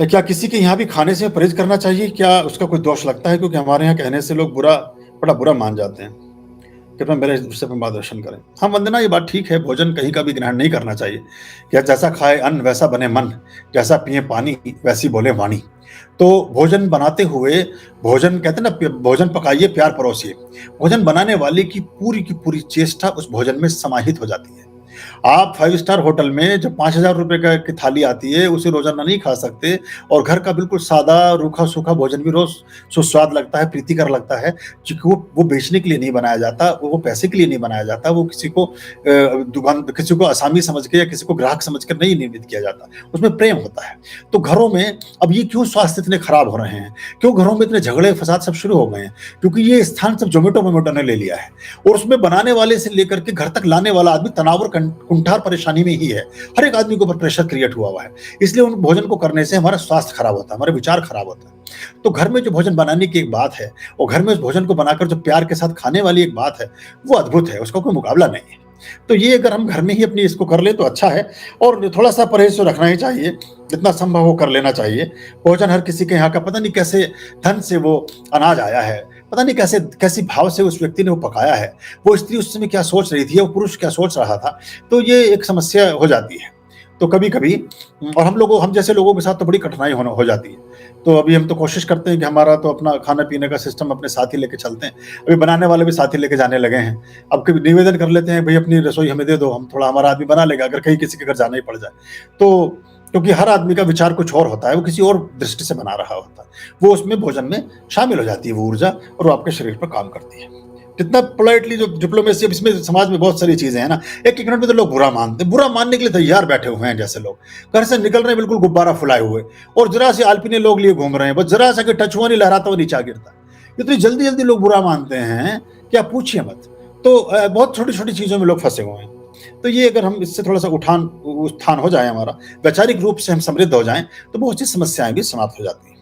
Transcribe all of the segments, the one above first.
क्या किसी के यहाँ भी खाने से परहेज़ करना चाहिए? क्या उसका कोई दोष लगता है? क्योंकि हमारे यहाँ कहने से लोग बड़ा बुरा मान जाते हैं। कृपया मेरे इस विषय पे मार्गदर्शन करें। हाँ, वंदना ये बात ठीक है, भोजन कहीं का भी ग्रहण नहीं करना चाहिए। क्या जैसा खाए अन्न वैसा बने मन, जैसा पिएँ पानी वैसी बोले वाणी। तो भोजन बनाते हुए भोजन कहते हैं ना भोजन पकाइए प्यार परोसिए। भोजन बनाने वाले की पूरी चेष्टा उस भोजन में समाहित हो जाती है। आप 5 स्टार होटल में जो ₹5000 का की थाली आती है, उसे रोज़ाना नहीं खा सकते और घर का बिल्कुल सादा, रूखा-सूखा भोजन भी रोज़ सुस्वाद लगता है, प्रीतिकर लगता है, क्योंकि वो बेचने के लिए नहीं बनाया जाता, वो पैसे के लिए नहीं बनाया जाता, वो किसी को असामी समझ के या किसी को ग्राहक समझ कर नहीं निर्मित किया जाता, उसमें प्रेम होता है। तो घरों में अब ये क्यों स्वास्थ्य इतने खराब हो रहे हैं? क्यों घरों में इतने झगड़े-फसाद सब शुरू हो गए हैं? क्योंकि ये स्थान सब ज़ोमैटो-वोमैटो ने ले लिया है और उसमें बनाने वाले से लेकर के घर तक लाने वाला आदमी तनाव और कुंठा और परेशानी में ही है। हर एक आदमी के ऊपर प्रेशर क्रिएट हुआ है। इसलिए उन भोजन को करने से हमारा स्वास्थ्य खराब होता है, हमारे विचार खराब होता है। तो घर में जो भोजन बनाने की एक बात है और घर में उस भोजन को बनाकर जो प्यार के साथ खाने वाली एक बात है, वो अद्भुत है, उसका कोई मुकाबला नहीं है। तो ये अगर हम घर में ही अपनी इसको कर लें तो अच्छा है और थोड़ा-सा परहेज़ तो रखना ही चाहिए, जितना संभव हो कर लेना चाहिए। भोजन हर किसी के यहाँ का पता नहीं कैसे धन से वो अनाज आया है, पता नहीं कैसी भाव से उस व्यक्ति ने वो पकाया है। वो स्त्री उस समय क्या सोच रही थी या वो पुरुष क्या सोच रहा था, तो ये एक समस्या हो जाती है। तो कभी-कभी और हम जैसे लोगों के साथ तो बड़ी कठिनाई हो जाती है। तो अभी हम तो कोशिश करते हैं कि हमारा तो अपना खाने-पीने का सिस्टम अपने साथ ही लेके चलते हैं। अभी बनाने वाले भी साथ ही लेके जाने लगे हैं। अब कभी निवेदन कर लेते हैं, भई अपनी रसोई हमें दे दो, हम थोड़ा हमारा आदमी बना लेगा अगर कहीं किसी के घर जाना ही पड़ जाए। तो क्योंकि हर आदमी का विचार कुछ और होता है, वो किसी और दृष्टि से बना रहा होता है। वो उसमें भोजन में शामिल हो जाती है वो ऊर्जा और वो आपके शरीर पर काम करती है। कितना पोलाइटली जो डिप्लोमेसी अब इसमें समाज में बहुत सारी चीज़ें हैं ना, एक-एक मिनट में तो लोग बुरा मानते हैं, बुरा मानने के लिए तैयार बैठे हुए हैं जैसे लोग। घर से निकल रहे हैं बिल्कुल गुब्बारा फुलाए हुए और ज़रा-सी आलपीने लोग लिए घूम रहे हैं, बस ज़रा-सा कि टच हुआ नहीं लहराता हुआ नीचे आ गिरता है। इतनी जल्दी-जल्दी लोग बुरा मानते हैं कि आप पूछिए मत। तो बहुत छोटी-छोटी चीज़ों में लोग फँसे हुए हैं। तो ये अगर हम इससे थोड़ा-सा उत्थान हो जाए हमारा, वैचारिक रूप से हम समृद्ध हो जाएँ, तो बहुत सी समस्याएँ भी समाप्त हो जाती हैं।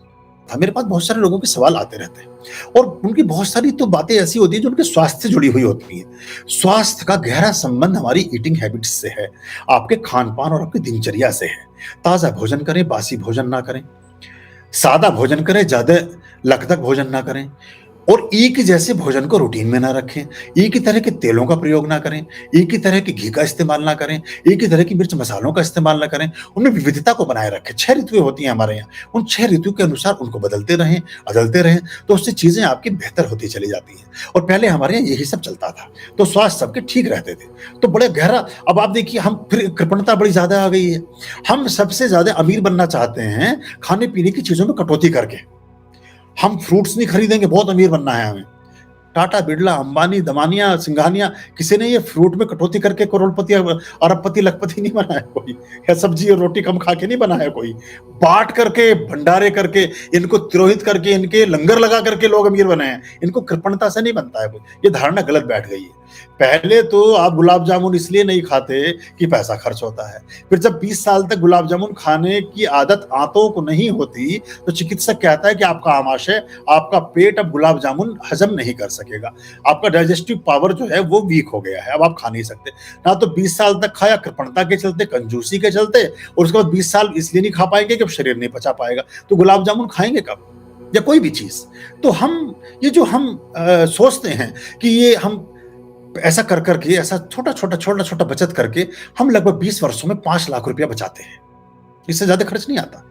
मेरे पास बहुत सारे लोगों के सवाल आते रहते हैं और उनकी बहुत सारी तो बातें ऐसी होती हैं जो उनके स्वास्थ्य से जुड़ी हुई होती हैं। स्वास्थ्य का गहरा संबंध हमारी ईटिंग हैबिट्स से है, आपके खान-पान और आपकी दिनचर्या से है। ताज़ा भोजन करें, बासी भोजन ना करें, सादा भोजन करें, ज़्यादा लकदक भोजन ना करें और एक ही जैसे भोजन को रूटीन में ना रखें, एक ही तरह के तेलों का प्रयोग ना करें, एक ही तरह के घी का इस्तेमाल ना करें, एक ही तरह की मिर्च मसालों का इस्तेमाल ना करें, उनमें विविधता को बनाए रखें। 6 ऋतुएँ होती हैं हमारे यहाँ, उन 6 ऋतु के अनुसार उनको बदलते रहें, बदलते रहें, तो उससे चीज़ें आपकी बेहतर होती चली जाती हैं और पहले हमारे यहाँ यही सब चलता था, तो स्वास्थ्य सबके ठीक रहते थे। तो बड़े गहरा अब आप देखिए हम फिर कृपणता बड़ी ज़्यादा आ गई है। हम सबसे ज़्यादा अमीर बनना चाहते हैं, खाने-पीने की चीज़ों में कटौती करके। हम फ्रूट्स नहीं खरीदेंगे, बहुत अमीर बनना है हमें। टाटा, बिरला, अंबानी, दमानिया, सिंघानिया, किसी ने ये फ्रूट में कटौती करके करोड़पति, अरबपति, लखपति नहीं बना है कोई, या सब्जी और रोटी कम खा के नहीं बना है कोई। बाँट करके, भंडारे करके, इनको तिरोहित करके, इनके लंगर लगा करके लोग अमीर बने हैं। इनको कृपणता से नहीं बनता है कोई। ये धारणा गलत बैठ गई है। पहले तो आप गुलाब जामुन इसलिए नहीं खाते कि पैसा खर्च होता है। फिर जब 20 साल तक गुलाब जामुन खाने की आदत आंतों को नहीं होती, तो चिकित्सक कहता है कि आपका आमाशय, आपका पेट अब गुलाब जामुन हज़म नहीं कर सकेगा। आपका डाइजेस्टिव पावर जो है वो वीक हो गया है, अब आप खा नहीं सकते। ना तो 20 साल तक खाया कृपणता के चलते, कंजूसी के चलते और उसके बाद 20 साल इसलिए नहीं खा पाएँगे कि अब शरीर नहीं पचा पाएगा। तो गुलाब जामुन खाएँगे कब? या कोई भी चीज़। तो ये जो हम सोचते हैं कि ये हम ऐसा कर के ऐसा छोटा-छोटा बचत करके हम लगभग 20 वर्षों में 5 लाख रुपया बचाते हैं। इससे ज़्यादा खर्च नहीं आता।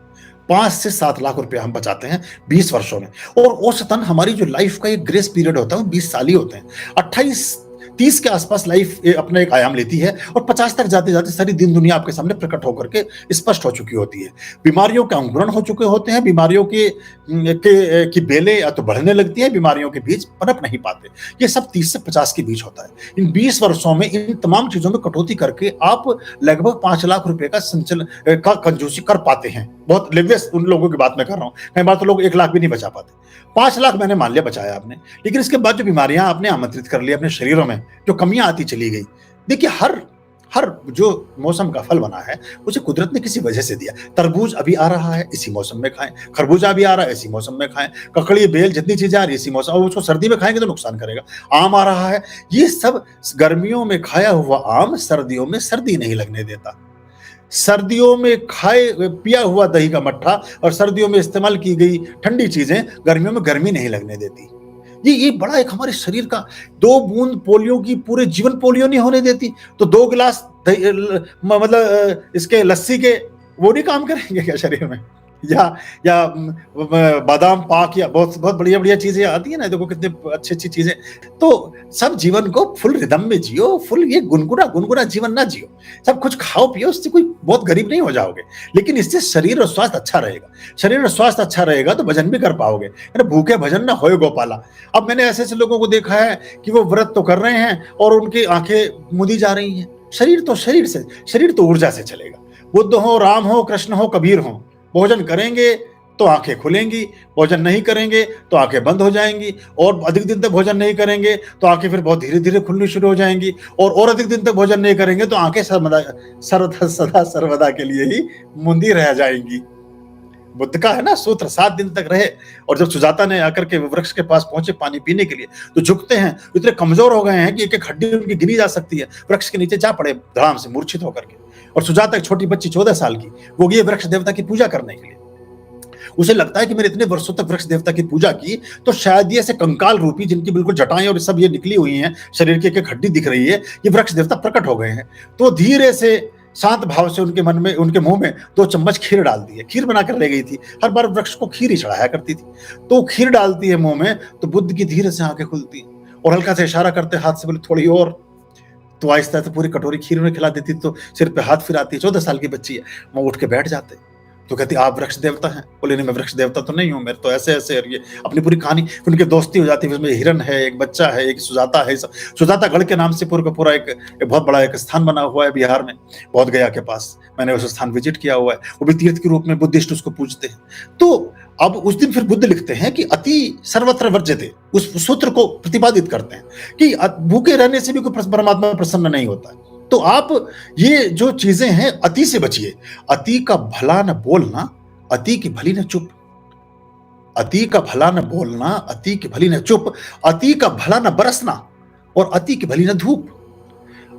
5 से 7 लाख रुपया हम बचाते हैं 20 वर्षों में और औसतन हमारी जो लाइफ का एक ग्रेस पीरियड होता है वो 20 साल ही होते हैं। 28-30 के आसपास लाइफ अपना एक आयाम लेती है और 50 तक जाते-जाते सारी दिन दुनिया आपके सामने प्रकट होकर के स्पष्ट हो चुकी होती है। बीमारियों के अंकुरण हो चुके होते हैं, बीमारियों की बेलें या तो बढ़ने लगती हैं, बीमारियों के बीज पनप नहीं पाते। ये सब 30 से 50 के बीच होता है। इन 20 वर्षों में इन तमाम चीज़ों में कटौती करके आप लगभग 5 लाख रुपए का का कंजूसी कर पाते हैं। बहुत लेटेस्ट उन लोगों की बात मैं कर रहा हूँ। कई बार तो लोग 1 लाख भी नहीं बचा पाते। 5 लाख मैंने मान लिया बचाया आपने, लेकिन इसके बाद जो बीमारियां आपने आमंत्रित कर ली अपने शरीरों में, जो कमियां आती चली गई। देखिए हर हर जो मौसम का फल बना है उसे कुदरत ने किसी वजह से दिया। तरबूज अभी आ रहा है, इसी मौसम में खाएं। खरबूजा भी आ रहा है, इसी मौसम में खाएं। ककड़ी, बेल, जितनी चीजें आ रही है इसी मौसम, और उसको सर्दी में खाएंगे तो नुकसान करेगा। आम आ रहा है, ये सब गर्मियों में खाया हुआ आम सर्दियों में सर्दी नहीं लगने देता। सर्दियों में खाए पिया हुआ दही का मट्ठा और सर्दियों में इस्तेमाल की गई ठंडी चीजें गर्मियों में गर्मी नहीं लगने देती। ये बड़ा एक हमारे शरीर का 2 बूंद पोलियो की पूरे जीवन पोलियो नहीं होने देती, तो 2 गिलास दही मतलब इसके लस्सी के वो नहीं काम करेंगे क्या शरीर में? या बादाम पाक या बहुत बहुत बढ़िया-बढ़िया चीज़ें आती हैं ना, देखो कितने अच्छी-अच्छी चीज़ें। तो सब जीवन को फुल रिदम में जियो, फुल ये गुनगुना जीवन ना जियो। सब कुछ खाओ-पियो, उससे कोई बहुत गरीब नहीं हो जाओगे, लेकिन इससे शरीर और स्वास्थ्य अच्छा रहेगा। शरीर और स्वास्थ्य अच्छा रहेगा तो भजन भी कर पाओगे, है ना? भूखे भजन ना होए गोपाला। अब मैंने ऐसे-ऐसे लोगों को देखा है कि वो व्रत तो कर रहे हैं और उनकी आँखें मूंदी जा रही हैं। शरीर तो ऊर्जा से चलेगा। बुद्ध हो, राम हो, कृष्ण हो, कबीर हो, भोजन करेंगे तो आंखें खुलेंगी, भोजन नहीं करेंगे तो आंखें बंद हो जाएंगी, और अधिक दिन तक भोजन नहीं करेंगे तो आंखें फिर बहुत धीरे धीरे खुलनी शुरू हो जाएंगी, और अधिक दिन तक भोजन नहीं करेंगे तो आंखें सदा सर्वदा के लिए ही मुंदी रह जाएंगी। बुद्ध का है ना सूत्र, 7 दिन तक रहे, और जब सुजाता ने आकर के वृक्ष के पास पहुंचे पानी पीने के लिए तो झुकते हैं, इतने कमजोर हो गए हैं कि एक एक हड्डी उनकी गिनी जा सकती है, वृक्ष के नीचे जा पड़े धड़ाम से मूर्छित होकर के। और सुजाता एक छोटी बच्ची 14 साल की, वो गई वृक्ष देवता की पूजा करने के लिए। उसे लगता है कि मैंने इतने वर्षों तक वृक्ष देवता की पूजा की तो शायद ये ऐसे कंकाल रूपी जिनकी बिल्कुल जटाएं और सब ये निकली हुई हैं, शरीर की एक एक हड्डी दिख रही है, ये वृक्ष देवता प्रकट हो गए हैं। तो धीरे से शांत भाव से उनके मन में, उनके मुंह में 2 चम्मच खीर डाल दी है। खीर बनाकर ले गई थी, हर बार वृक्ष को खीर ही चढ़ाया करती थी। तो खीर डालती है मुंह में तो बुद्ध की धीरे से आंखें खुलती हैं और हल्का से इशारा करते हाथ से, बोले थोड़ी और। तो आहिस्ता से पूरी कटोरी खीर उन्हें खिला देती, तो सिर पे हाथ फिराती है। 14 साल की बच्ची है, वो उठ के बैठ जाते। तो कहती आप वृक्ष देवता हैं? बोले नहीं, मैं वृक्ष देवता तो नहीं हूँ, मेरे तो ऐसे ऐसे, और ये अपनी पूरी कहानी। उनकी दोस्ती हो जाती है, उसमें हिरन है, एक बच्चा है, एक सुजाता है। सुजाता गढ़ के नाम से पूरा का पूरा एक बहुत बड़ा एक स्थान बना हुआ है बिहार में, बहुत गया के पास। मैंने उस स्थान विजिट किया हुआ है, वो भी तीर्थ के रूप में बुद्धिस्ट उसको पूजते हैं। तो अब उस दिन फिर बुद्ध लिखते हैं कि अति सर्वत्र वर्ज्यते, उस सूत्र को प्रतिपादित करते हैं कि भूखे रहने से भी कोई परमात्मा प्रसन्न नहीं होता है। तो आप ये जो चीजें हैं, अति से बचिए। अति का भला न बोलना, अति की भली न चुप। अति का भला न बोलना, अति की भली न चुप। अति का भला न बरसना और अति की भली न धूप।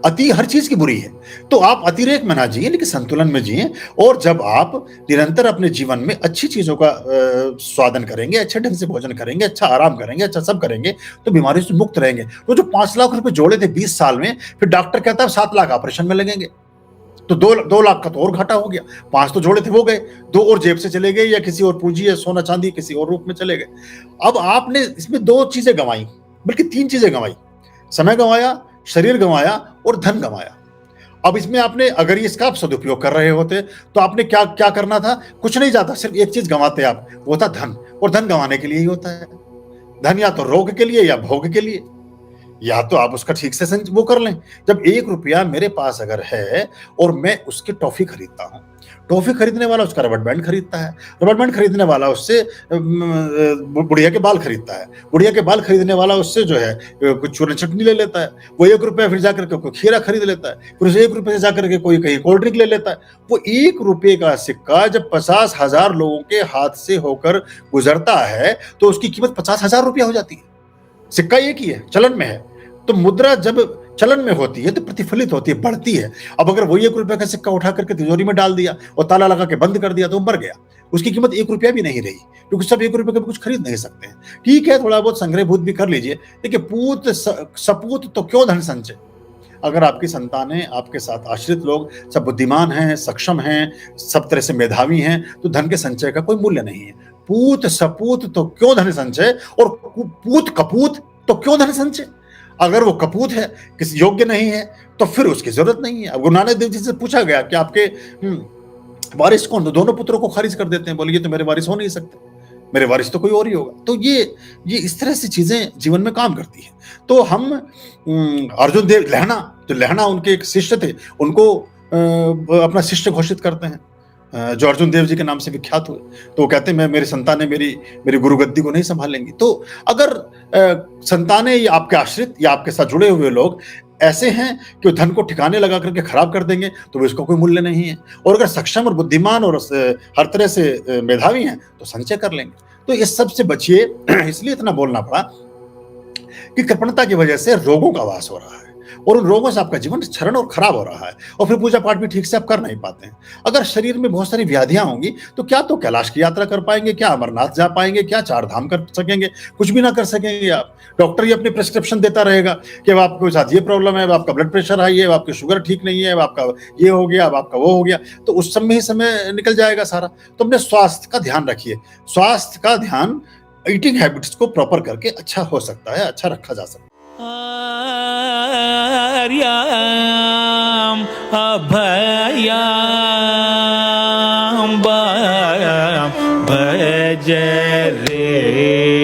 अति हर चीज की बुरी है, तो आप अतिरेक में ना जिए, लेकिन संतुलन में जिए। और जब आप निरंतर अपने जीवन में अच्छी चीजों का स्वादन करेंगे, अच्छे ढंग से भोजन करेंगे, अच्छा आराम करेंगे, अच्छा सब करेंगे, तो बीमारी से मुक्त रहेंगे। तो जो 5 लाख रुपए जोड़े थे 20 साल में, फिर डॉक्टर कहता है 7 लाख ऑपरेशन में लगेंगे, तो 2 लाख का तो और घाटा हो गया। 5 तो जोड़े थे वो गए, 2 और जेब से चले गए, या किसी और पूंजी या सोना चांदी किसी और रूप में चले गए। अब आपने इसमें 2 चीजें गंवाई, बल्कि 3 चीजें गंवाई। समय गंवाया, शरीर गंवाया और धन गंवाया। अब इसमें आपने, अगर इसका आप सदुपयोग कर रहे होते तो आपने क्या क्या करना था? कुछ नहीं जाता, सिर्फ एक चीज गंवाते आप, वो था धन। और धन गंवाने के लिए ही होता है। धन या तो रोग के लिए या भोग के लिए, या तो आप उसका ठीक से वो कर लें। जब 1 रुपया मेरे पास अगर है और मैं उसकी टॉफी खरीदता हूं, टॉफी खरीदने वाला उसका रबड़ बैंड खरीदता है, रबड़ बैंड खरीदने वाला उससे बुढ़िया के बाल खरीदता है, बुढ़िया के बाल खरीदने वाला उससे जो है कुछ चूरन चटनी ले लेता है। वो 1 रुपया फिर जाकर के कोई खीरा खरीद लेता है, फिर उस 1 रुपये से जाकर के कोई कहीं कोल्ड ड्रिंक ले लेता है। वो 1 रुपये का सिक्का जब 50,000 लोगों के हाथ से होकर गुजरता है तो उसकी कीमत 50,000 रुपया हो जाती है। सिक्का एक ही है, चलन में है। तो मुद्रा जब चलन में होती है तो प्रतिफलित होती है, बढ़ती है। अब अगर वही 1 रुपए का सिक्का उठा करके तिजोरी में डाल दिया और ताला लगा के बंद कर दिया तो मर गया, उसकी कीमत 1 रुपया भी नहीं रही, क्योंकि सब 1 रुपए का कुछ खरीद नहीं सकते हैं। ठीक है, थोड़ा बहुत संग्रह भूत भी कर लीजिए, देखिए पूत सपूत तो क्यों धन संचय। अगर आपकी संतानें, आपके साथ आश्रित लोग सब बुद्धिमान हैं, सक्षम हैं, सब तरह से मेधावी हैं, तो धन के संचय का कोई मूल्य नहीं है। पूत सपूत तो क्यों धन संचय, और पूत कपूत तो क्यों धन संचय। अगर वो कपूत है, किसी योग्य नहीं है, तो फिर उसकी जरूरत नहीं है। अब गुरु नानक देव जी से पूछा गया कि आपके वारिस कौन, तो दोनों पुत्रों को खारिज कर देते हैं, बोले ये तो मेरे वारिस हो नहीं सकते, मेरे वारिस तो कोई और ही होगा। तो ये इस तरह से चीजें जीवन में काम करती हैं। तो हम अर्जुन देव लहना, तो लहना उनके एक शिष्य थे, उनको अपना शिष्य घोषित करते हैं, जो अर्जुन देव जी के नाम से विख्यात हुए। तो वो कहते हैं मेरी संतानें मेरी गुरु गद्दी को नहीं संभालेंगी। तो अगर संतानें या आपके आश्रित या आपके साथ जुड़े हुए लोग ऐसे हैं कि वो धन को ठिकाने लगा करके खराब कर देंगे तो वो इसका कोई मूल्य नहीं है। और अगर सक्षम और बुद्धिमान और हर तरह से मेधावी हैं तो संचय कर लेंगे। तो इस सब से बचिए। इसलिए इतना बोलना पड़ा कि कृपणता की वजह से रोगों का वास हो रहा है। और उन रोगों से आपका जीवन क्षरण और खराब हो रहा है, और फिर पूजा पाठ भी ठीक से आप कर नहीं पाते हैं। अगर शरीर में बहुत सारी व्याधियां होंगी तो क्या तो कैलाश की यात्रा कर पाएंगे, क्या अमरनाथ जा पाएंगे, क्या चार धाम कर सकेंगे? कुछ भी ना कर सकेंगे आप। डॉक्टर ही अपनी प्रिस्क्रिप्शन देता रहेगा कि अब आपके साथ ये प्रॉब्लम है, अब आपका ब्लड प्रेशर हाई है, अब आपकी शुगर ठीक नहीं है, अब आपका ये हो गया, अब आपका वो हो गया, तो उस समय ही समय निकल जाएगा सारा। तो अपने स्वास्थ्य का ध्यान रखिए। स्वास्थ्य का ध्यान ईटिंग हैबिट्स को प्रॉपर करके अच्छा हो सकता है, अच्छा रखा जा सकता है। आर्याम् अभयाम् भज रे